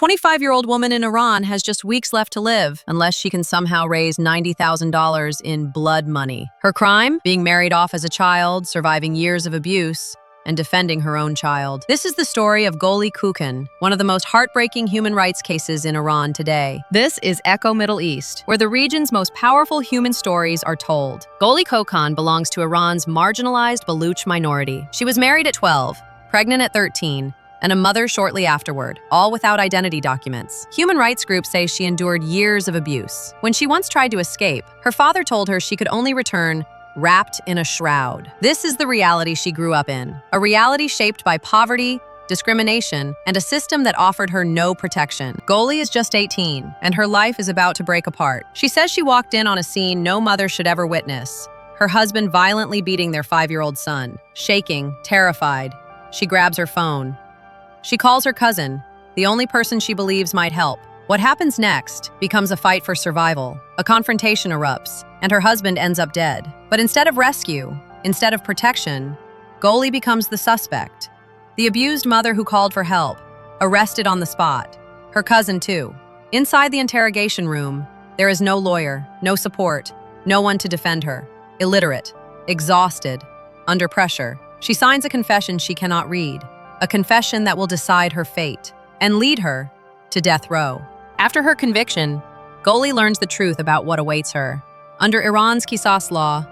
25-year-old woman in Iran has just weeks left to live, unless she can somehow raise $90,000 in blood money. Her crime? Being married off as a child, surviving years of abuse, and defending her own child. This is the story of Goli Kouhkan, one of the most heartbreaking human rights cases in Iran today. This is Echo Middle East, where the region's most powerful human stories are told. Goli Kouhkan belongs to Iran's marginalized Baluch minority. She was married at 12, pregnant at 13, and a mother shortly afterward, all without identity documents. Human rights groups say she endured years of abuse. When she once tried to escape, her father told her she could only return wrapped in a shroud. This is the reality she grew up in, a reality shaped by poverty, discrimination, and a system that offered her no protection. Goli is just 18, and her life is about to break apart. She says she walked in on a scene no mother should ever witness, her husband violently beating their 5-year-old son. Shaking, terrified, she grabs her phone. She calls her cousin, the only person she believes might help. What happens next becomes a fight for survival. A confrontation erupts, and her husband ends up dead. But instead of rescue, instead of protection, Goli becomes the suspect. The abused mother who called for help, arrested on the spot. Her cousin too. Inside the interrogation room, there is no lawyer, no support, no one to defend her. Illiterate, exhausted, under pressure. She signs a confession she cannot read, a confession that will decide her fate and lead her to death row. After her conviction, Goli learns the truth about what awaits her. Under Iran's Qisas law,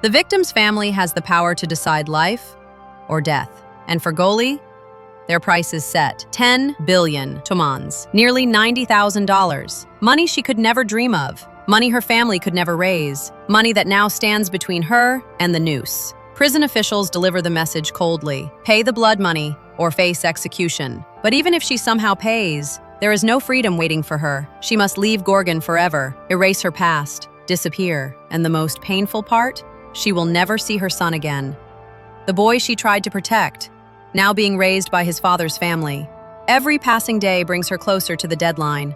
the victim's family has the power to decide life or death. And for Goli, their price is set: 10 billion tomans, nearly $90,000. Money she could never dream of, money her family could never raise, money that now stands between her and the noose. Prison officials deliver the message coldly: pay the blood money or face execution. But even if she somehow pays, there is no freedom waiting for her. She must leave Gorgan forever, erase her past, disappear. And the most painful part? She will never see her son again. The boy she tried to protect, now being raised by his father's family. Every passing day brings her closer to the deadline,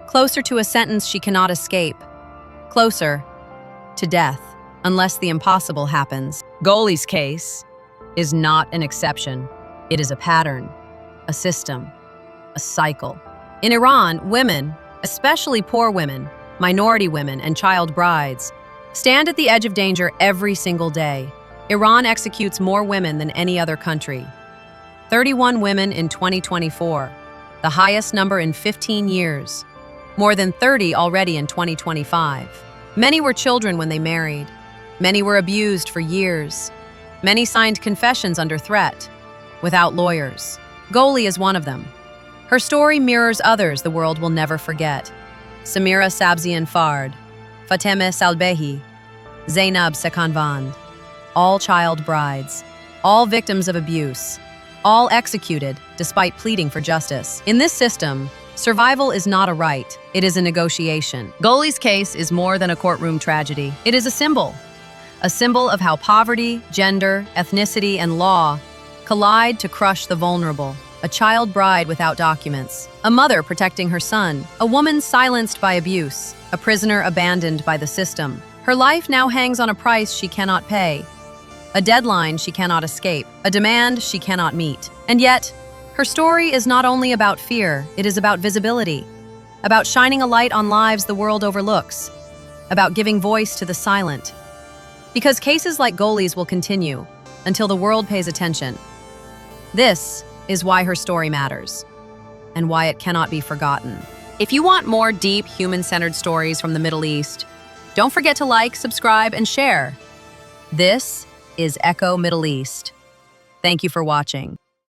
closer to a sentence she cannot escape, closer to death, unless the impossible happens. Goli's case is not an exception. It is a pattern, a system, a cycle. In Iran, women, especially poor women, minority women, and child brides, stand at the edge of danger every single day. Iran executes more women than any other country. 31 women in 2024, the highest number in 15 years. More than 30 already in 2025. Many were children when they married. Many were abused for years. Many signed confessions under threat, without lawyers. Goli is one of them. Her story mirrors others the world will never forget. Samira Sabzian Fard, Fatemeh Salbehi, Zainab Sekanvand, all child brides, all victims of abuse, all executed despite pleading for justice. In this system, survival is not a right, it is a negotiation. Goli's case is more than a courtroom tragedy. It is a symbol of how poverty, gender, ethnicity, and law collide to crush the vulnerable. A child bride without documents, a mother protecting her son, a woman silenced by abuse, a prisoner abandoned by the system. Her life now hangs on a price she cannot pay, a deadline she cannot escape, a demand she cannot meet. And yet, her story is not only about fear, it is about visibility, about shining a light on lives the world overlooks, about giving voice to the silent. Because cases like Goli's will continue until the world pays attention. This is why her story matters, and why it cannot be forgotten. If you want more deep, human-centered stories from the Middle East, don't forget to like, subscribe, and share. This is Echo Middle East. Thank you for watching.